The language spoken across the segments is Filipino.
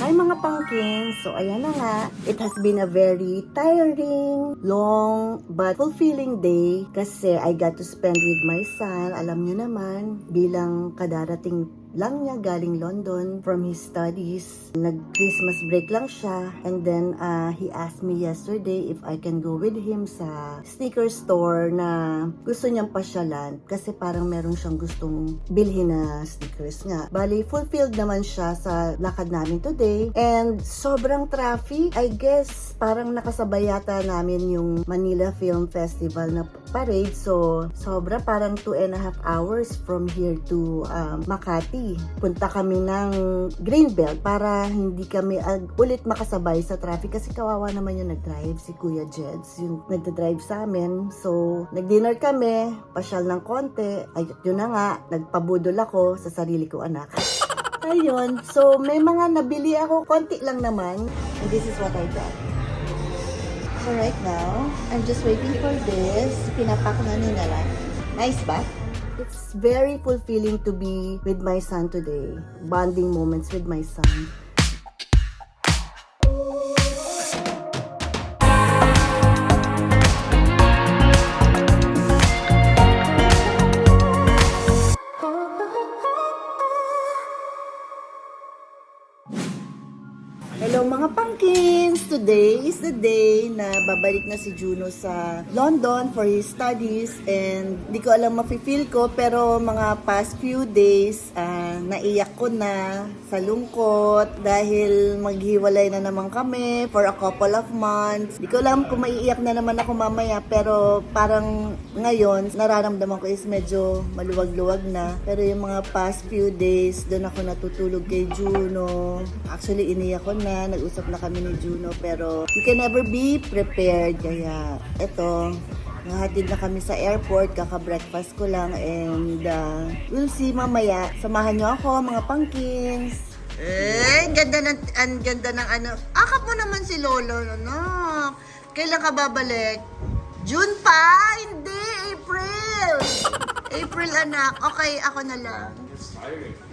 Hi mga pumpkins! So ayan na nga, it has been a very tiring, long, but fulfilling day kasi I got to spend with my son. Alam niyo naman, bilang kadarating lang niya galing London from his studies. Nag-Christmas break lang siya and then he asked me yesterday if I can go with him sa sneaker store na gusto niyang pasyalan kasi parang meron siyang gustong bilhin na sneakers nga. Bali, fulfilled naman siya sa lakad namin today and sobrang traffic. I guess parang nakasabay yata namin yung Manila Film Festival na parade, so sobra, parang 2.5 hours from here to Makati. Punta kami ng Greenbelt para hindi kami ulit makasabay sa traffic kasi kawawa naman yung nag-drive, si Kuya Jeds, yung nagda-drive sa amin. So, nag-dinner kami, pasyal ng konti, ay yun na nga, nagpabudol ako sa sarili ko anak. Ayun, so may mga nabili ako, konti lang naman, and this is what I got. So right now, I'm just waiting for this. Pinapak na nila. Nice ba? It's very fulfilling to be with my son today. Bonding moments with my son. Hello mga pumpkins! Today is the day na babalik na si Juno sa London for his studies and di ko alam mafe-feel ko pero mga past few days naiyak ko na sa lungkot dahil maghiwalay na naman kami for a couple of months. Di ko alam kung maiiyak na naman ako mamaya pero parang ngayon nararamdaman ko is medyo maluwag-luwag na. Pero yung mga past few days doon ako natutulog kay Juno. Actually iniyak ko na, nag-usap na kami ni Juno pero you can never be prepared. Kaya eto, nahatid na kami sa airport, kaka-breakfast ko lang and we'll see mamaya. Samahan nyo ako mga pumpkins. Ganda ng ano. Akap mo naman si Lolo, no? Kailan ka babalik? June pa? Hindi, April. April anak. Okay, ako na lang.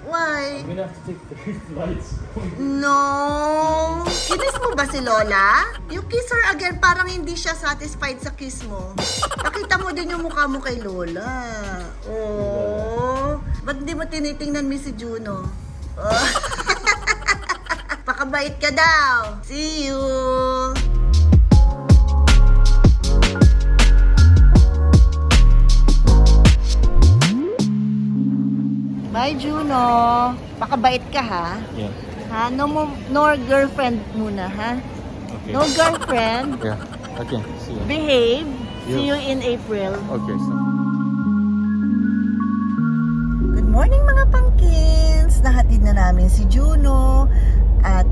Why? I'm gonna have to take 3 flights. No! Kinis mo ba si Lola? You kiss her again, parang hindi siya satisfied sa kiss mo. Pakita mo din yung mukha mo kay Lola. Oh. Ba't hindi mo tinitingnan mi si Juno? Oh. Pakabait ka daw. See you! Bye, Juno. Pakabait ka, ha? Yeah. Ha? No girlfriend muna, ha? Okay. No girlfriend. Yeah. Okay. See you. Behave. Yeah. See you in April. Okay. So. Good morning, mga pumpkins. Nahatid na namin si Juno. At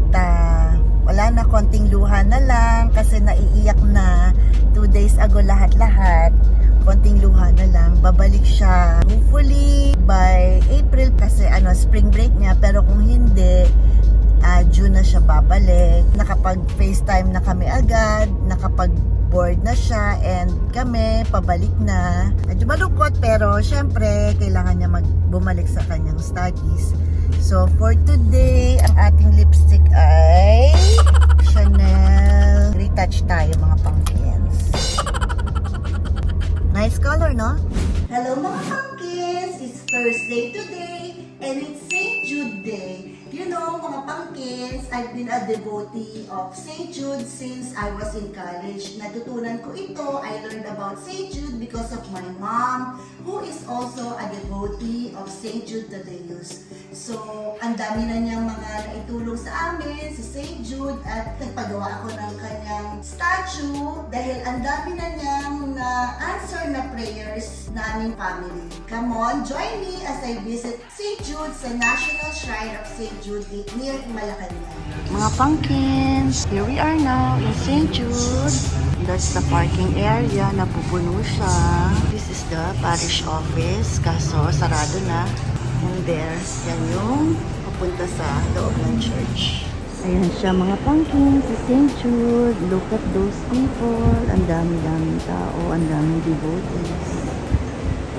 wala na, konting luha na lang kasi naiiyak na. 2 days ago lahat-lahat. Konting luha na lang. Babalik siya hopefully by April kasi spring break niya. Pero kung hindi, June na siya babalik. Nakapag-FaceTime na kami agad. Nakapag-board na siya and kami pabalik na. Medyo malungkot pero syempre kailangan niya bumalik sa kanyang studies. So for today, ang ating lipstick ay Chanel. Retouch tayo mga pumpkins. Nice color, no? Hello mga pumpkins! It's Thursday today and it's St. Jude Day. You know, mga pumpkins, I've been a devotee of St. Jude since I was in college. Natutunan ko ito. I learned about St. Jude because of my mom, who is also a devotee of St. Jude Tadeus. So, ang dami na niyang mga naitulong sa amin, si St. Jude, at nagpagawa ako ng kanyang statue dahil ang dami na niyang na-answer na prayers na aming family. Come on, join me as I visit St. Jude sa National Shrine of St. Jude near Malacanang. Mga pumpkins, here we are now in St. Jude. That's the parking area, napupuno siya. This is the parish office, kaso sarado na. And there, yan yung papunta sa loob ng church. Ayan siya mga pumpkins sa St. Jude. Look at those people. Ang dami-daming tao, ang daming devotees.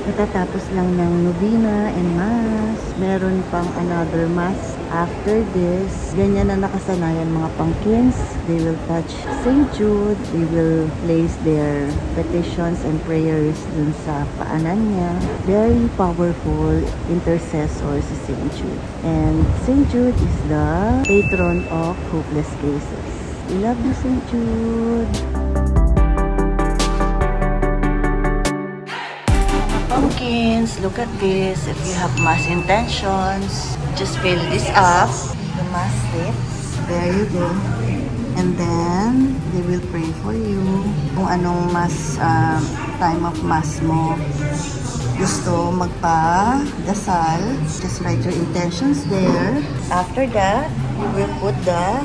Natatapos lang ng novena and mass. Meron pang another mass After this, ganyan na nakasanayan mga pumpkins. They will touch St. Jude. They will place their petitions and prayers dun sa paanan niya. Very powerful intercessor si St. Jude. And St. Jude is the patron of hopeless cases. We love you, St. Jude. Pumpkins, look at this. If you have mass intentions, just fill this up, the mass tips. There you go. And then, they will pray for you. Kung anong mass, time of mass mo gusto magpa-dasal, just write your intentions there. After that, you will put the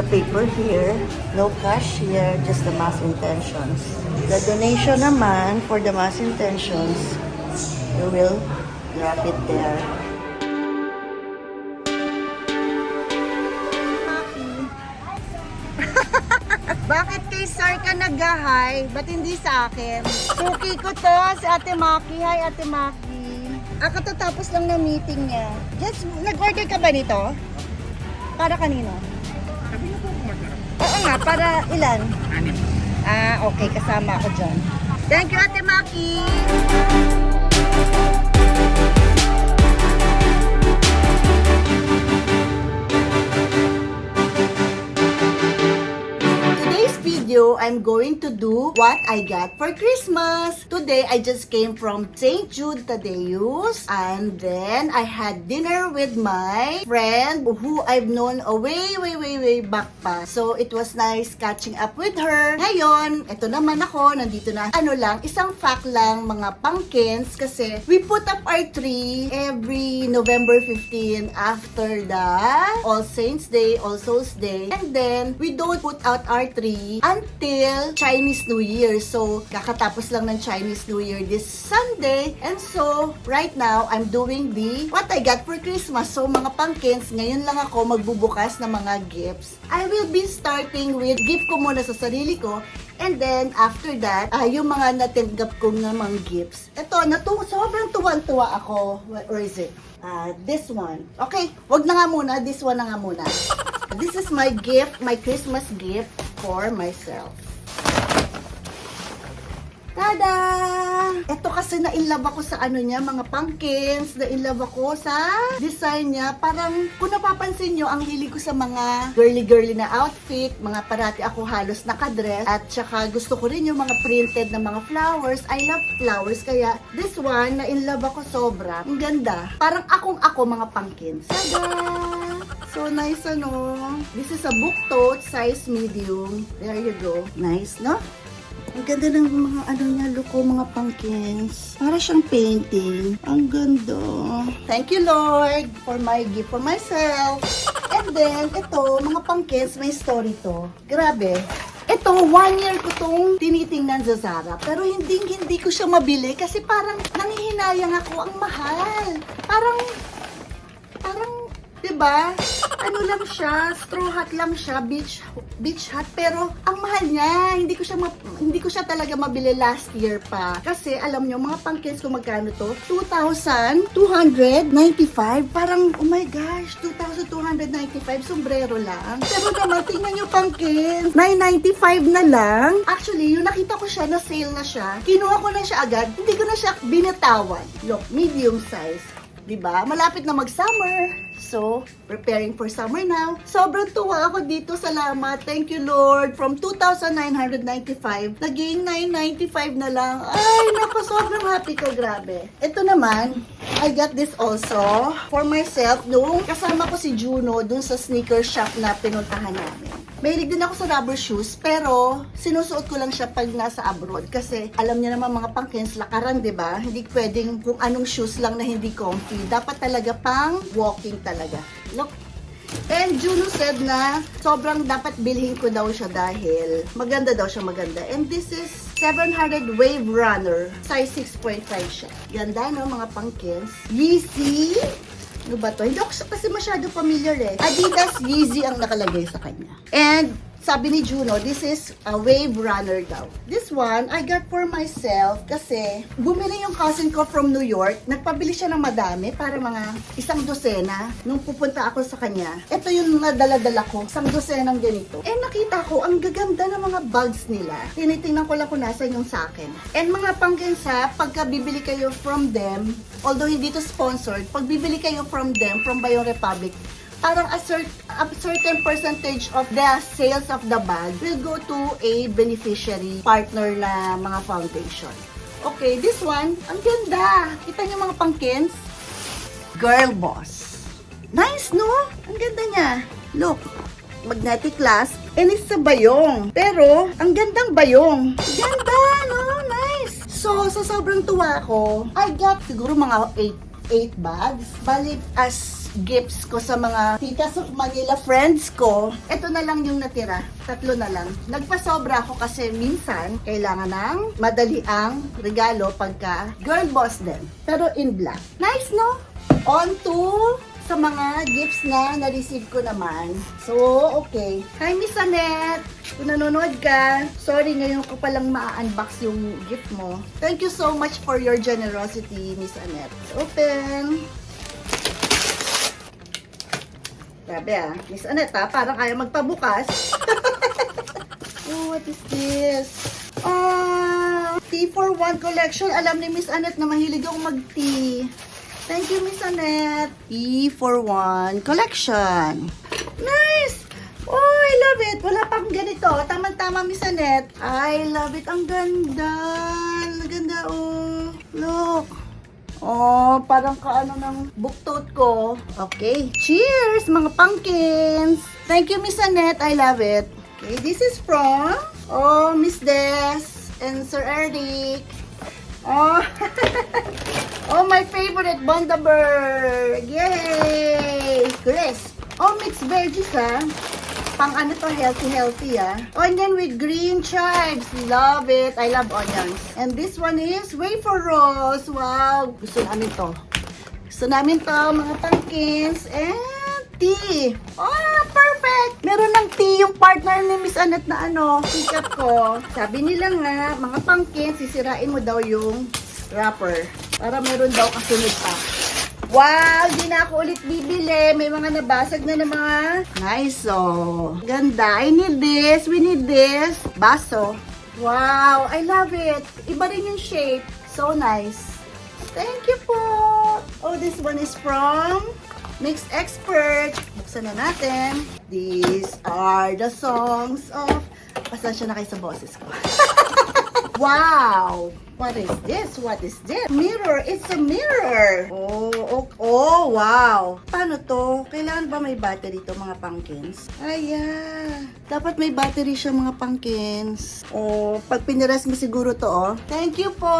paper here. No cash here, just the mass intentions. The donation naman for the mass intentions, you will drop it there. Bakit kay Sir ka nag-hi? Ba't hindi sa akin? Suki ko to, si Ate Maki. Hi, Ate Maki. Katatapos lang ng meeting niya. Just, nag-order ka ba nito? Para kanino? Oo nga, para ilan? Okay, kasama ako dyan. Thank you, Ate Maki! Video, I'm going to do what I got for Christmas. Today, I just came from St. Jude Tadeus, and then I had dinner with my friend who I've known way back pa. So, it was nice catching up with her. Ngayon, eto naman ako, nandito na. Ano lang, isang fact lang, mga pumpkins, kasi we put up our tree every November 15 after the All Saints Day, All Souls Day, and then we don't put out our tree until Chinese New Year. So, kakatapos lang ng Chinese New Year this Sunday. And so, right now, I'm doing the what I got for Christmas. So, mga pumpkins, ngayon lang ako magbubukas ng mga gifts. I will be starting with gift ko muna sa sarili ko. And then, after that, yung mga natanggap kong mga gifts. Ito, sobrang tuwan-tuwa ako. Where is it? This one. Okay, wag na nga muna. This one na nga muna. This is my gift, my Christmas gift for myself. Tada! Ito kasi na-inlove ako sa ano niya, mga pumpkins. Na-inlove ako sa design niya. Parang, kung napapansin nyo, ang hilig ko sa mga girly-girly na outfit. Mga parati ako halos nakadress. At saka gusto ko rin yung mga printed na mga flowers. I love flowers. Kaya, this one, na-inlove ako sobra. Ang ganda. Parang akong-ako mga pumpkins. Tada! So nice, ano? This is a book tote, size medium. There you go. Nice, no? Ang ganda ng mga ano niya, look ko, mga pumpkins. Para siyang painting. Ang ganda. Thank you, Lord, for my gift for myself. And then, ito, mga pumpkins, may story to. Grabe. Ito, 1 year ko tong tinitingnan sa Zara. Pero hindi ko siya mabili kasi parang nanghihinayang ako. Ang mahal. Parang, diba? Ano lang siya, straw hat lang siya, beach hat, pero ang mahal niya. Hindi ko siya talaga mabili last year pa. Kasi alam niyo, mga pumpkins kung magkano to? 2,295. Parang, oh my gosh, 2,295 sombrero lang. Pero naman, tingnan niyo pumpkins, 995 na lang. Actually, yung nakita ko siya, na sale na siya, kinuha ko na siya agad, hindi ko na siya binatawan. Look, medium size. Diba? Malapit na mag-summer. So, preparing for summer now. Sobrang tuwa ako dito. Salamat. Thank you, Lord. From 2,995, naging 995 na lang. Ay, naku, sobrang happy ko. Grabe. Ito naman, I got this also for myself nung kasama ko si Juno dun sa sneaker shop na pinuntahan namin. Mahilig din ako sa rubber shoes, pero sinusuot ko lang siya pag nasa abroad. Kasi alam niyo naman mga pumpkins, lakaran, diba? Hindi pwedeng kung anong shoes lang na hindi comfy. Dapat talaga pang walking talaga. Look. And Juno said na sobrang dapat bilhin ko daw siya dahil maganda daw siya, maganda. And this is 700 Wave Runner. Size 6.5 siya. Ganda, no, mga pumpkins. Yeezy. Ano ba to? Hindi ako kasi masyado familiar eh. Adidas Yeezy ang nakalagay sa kanya. And sabi ni Juno, this is a wave runner daw. This one, I got for myself kasi bumili yung cousin ko from New York. Nagpabili siya ng madami para mga 100 nung pupunta ako sa kanya. Ito yung nadala-dala ko, 100 ganito. Eh nakita ko, ang gaganda ng mga bags nila. Tinitingnan ko lang kung nasa yung sa akin. And mga pangkinsa, pagka bibili kayo from them, although hindi to sponsored, pag bibili kayo from them, from Bayong Republic, parang a certain percentage of the sales of the bag will go to a beneficiary partner na mga foundation. Okay, this one, ang ganda. Kita niyo mga pangkins? Girl Boss. Nice, no? Ang ganda niya. Look, magnetic clasp. And it's sa bayong. Pero, ang gandang bayong. Ganda, no? Nice. So, sa sobrang tuwa ko, I got siguro mga 8 bags. Bali, as gifts ko sa mga titas of Manila friends ko. Ito na lang yung natira. 3 na lang. Nagpasobra ako kasi minsan kailangan ng madali ang regalo pagka girl boss din. Pero in black. Nice, no? On to sa mga gifts na na-receive ko naman. So, okay. Hi, Miss Annette! Kung nanonood ka, sorry, ngayon ko palang ma-unbox yung gift mo. Thank you so much for your generosity, Miss Annette. Open! Grabe Miss Annette parang ayaw magpabukas. Oh, what is this? Tea for One collection. Alam ni Miss Annette na mahilig akong mag-tea. Thank you, Miss Annette. Tea for One collection. Nice! Oh, I love it. Wala pang ganito. Tama-tama, Miss Annette. I love it. Ang ganda. Ang ganda, oh. Look. Oh, parang kaano ng buktot ko. Okay. Cheers, mga pumpkins. Thank you, Miss Annette. I love it. Okay, this is from, Miss Des and Sir Eric. Oh, oh, my favorite, Bundaberg. Yay! Crisp. Oh, mixed veggies, Pang ano to, healthy, Onion with green chives. Love it. I love onions. And this one is wafer rolls. Wow. Gusto namin to. Gusto namin to, mga pumpkins. And tea. Oh, perfect. Meron ng tea yung partner ni Miss Annette na sikat ko. Sabi nila nga, mga pumpkins, sisirain mo daw yung wrapper. Para meron daw kasunod pa. Wow! Di na ako ulit bibili. May mga nabasag na ng mga nice, Ganda. I need this. We need this. Baso. Wow! I love it. Iba rin yung shape. So nice. Thank you po. Oh, this one is from Mix Expert. Buksan na natin. These are the songs of... Pasensya na kayo sa boses ko. Wow! What is this? What is this? Mirror. It's a mirror. Oh, wow. Paano to? Kailangan ba may battery to, mga pumpkins? Ayan. Dapat may battery siya, mga pumpkins. Oh, pag pinires mo siguro to, Thank you po.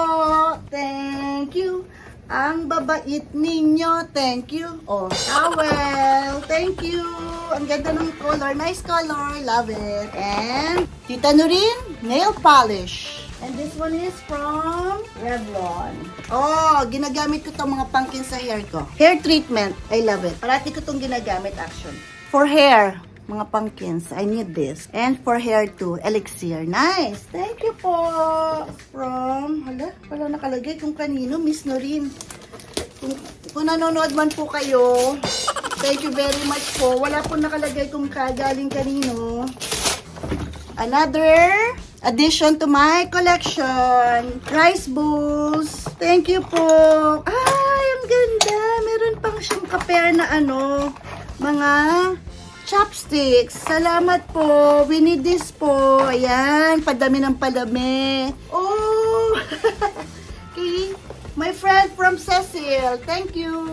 Thank you. Ang babait ninyo. Thank you. Oh, towel. Thank you. Ang ganda ng color. Nice color. Love it. And Tita Nurin, nail polish. And this one is from Revlon. Oh, ginagamit ko itong mga pumpkins sa hair ko. Hair treatment. I love it. Parati ko itong ginagamit, actually. For hair, mga pumpkins, I need this. And for hair too, elixir. Nice! Thank you po! From, wala nakalagay kung kanino, Miss Norin. Kung nanonood man po kayo, thank you very much po. Wala po nakalagay kung galing kanino. Another addition to my collection. Rice bowls. Thank you po. Ay, ang ganda. Meron pang siyang kapair na mga chopsticks. Salamat po. We need this po. Ayan, padami ng padami. Oh! Okay. My friend from Cecil. Thank you.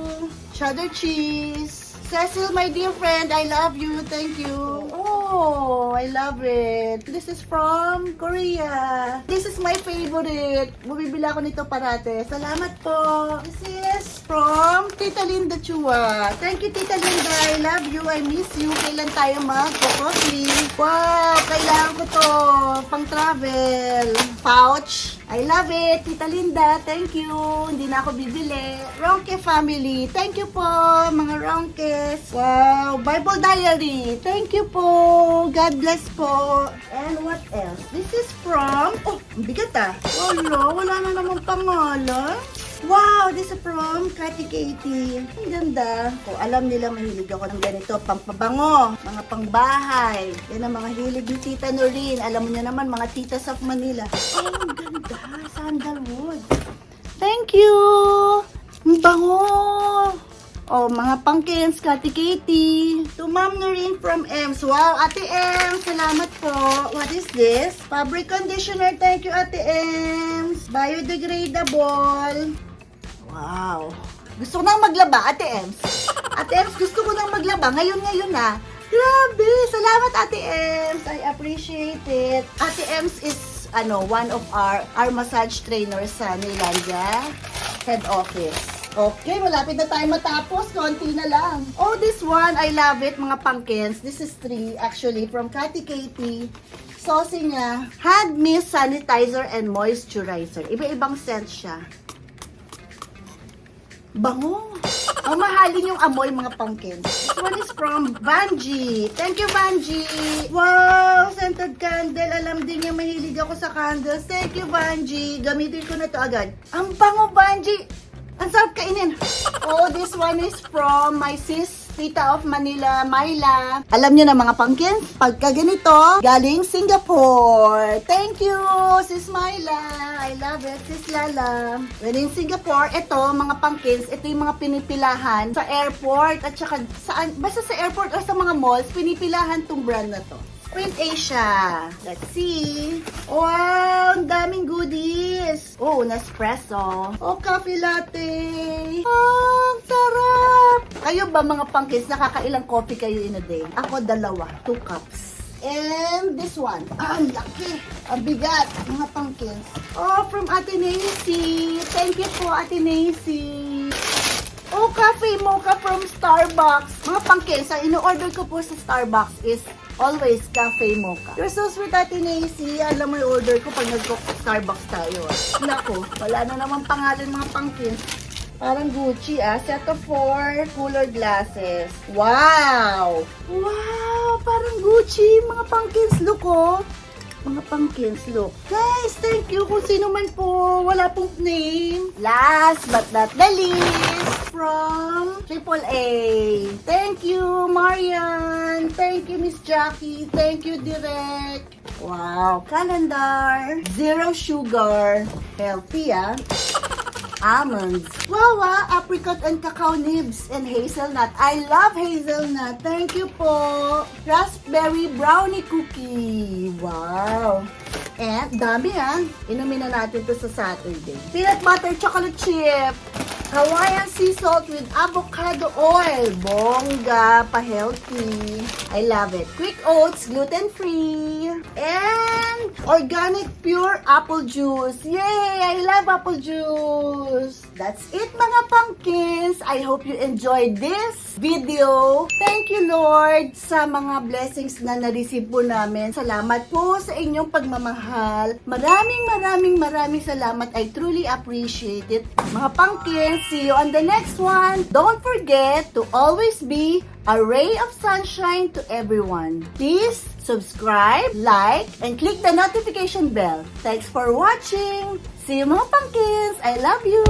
Cheddar cheese. Cecil, my dear friend, I love you. Thank you. Oh, I love it. This is from Korea. This is my favorite. Bumibila ako nito parate. Salamat po. This is from Tita Linda Chua. Thank you, Tita Linda. I love you. I miss you. Kailan tayo mag-coffee? Wow, kailangan ko to. Pang travel. Pouch. I love it. Tita Linda, thank you. Hindi na ako bibili. Ronke family, thank you po, mga Ronkes. Wow, Bible Diary, thank you po. God bless po. And what else? This is from, oh, ang bigat ah. Wala na naman pangalan. Wow, this is from Kati Katie. Ang ganda. Kung alam nila, mahilig ako ng ganito. Pampabango, mga pangbahay. Yan ang mga hilig ni Tita Noreen. Alam mo niya naman, mga titas of Manila. Oh, ang ganda. Sandalwood. Thank you. Ang bango. Oh, mga pumpkins, Kati Katie. To Ma'am Noreen from Ems. Wow, Ate Ems, salamat po. What is this? Fabric conditioner. Thank you, Ate Ems. Biodegradable. Wow. Gusto ko nang maglaba, Ate Ems. Ate Ems, gusto ko nang maglaba. Ngayon na. Grabe. Salamat, Ate Ems. I appreciate it. Ate Ems is one of our massage trainers sa Nilandia head office. Okay, malapit na tayo matapos. Konti na lang. Oh, this one, I love it, mga pumpkins. This is 3, actually, from Kati Katie. Saucy niya, hand mist sanitizer and moisturizer. Iba-ibang scent siya. Bango. Oh, mahalin yung amoy, mga pumpkins. This one is from Vanji. Thank you, Vanji. Wow, scented candle. Alam din niya mahilig ako sa candles. Thank you, Vanji. Gamitin ko na to agad. Ang bango, Vanji. Ang sarap kainin. Oh, this one is from my sis, Tita of Manila, Myla. Alam niyo na, mga pumpkins, pagka ganito, galing Singapore. Thank you, sis Myla. I love it, sis Lala. When in Singapore, ito, mga pumpkins, ito yung mga pinipilahan sa airport at saka saan, basta sa airport o sa mga malls, pinipilahan tong brand na to. Print Asia. Let's see. Wow, ang daming goodies. Oh, Nespresso. Oh, coffee latte. Oh, ang sarap. Kayo ba, mga pumpkins, nakakailang coffee kayo in a day? Ako, 2 cups. And this one. Ah, ang laki. Ang bigat, mga pumpkins. Oh, from Ate Nancy. Thank you po, Ate Nancy. Oh, coffee mocha from Starbucks. Mga pumpkins, ang ino-order ko po sa Starbucks is always cafe mocha. You're so sweet, Ate Nancy. Alam mo yung order ko pag nag-Starbucks tayo. Naku, wala na naman pangalan, mga pumpkins. Parang Gucci Set of 4 cooler glasses. Wow! Wow! Parang Gucci, mga pumpkins. Look, oh. Mga pumpkins, look. Guys, thank you kung sino man po. Wala pong name. Last but not the least, from AAA. Thank you, Marian. Thank you, Miss Jackie. Thank you, Direk. Wow, calendar. Zero sugar. Healthy, ah. Almonds. Wawa, apricot and cacao nibs and hazelnut. I love hazelnut. Thank you po. Raspberry brownie cookie. Wow. And dami Inumin na natin to sa Saturday. Peanut butter chocolate chip. Hawaiian sea salt with avocado oil. Bongga, pa-healthy. I love it. Quick oats, gluten-free. And organic pure apple juice. Yay! I love apple juice. That's it, mga pumpkins. I hope you enjoyed this video. Thank you, Lord, sa mga blessings na na-receive po namin. Salamat po sa inyong pagmamahal. Maraming salamat. I truly appreciate it. Mga pumpkins, see you on the next one. Don't forget to always be a ray of sunshine to everyone. Please subscribe, like, and click the notification bell. Thanks for watching. See you, mga pumpkins. I love you.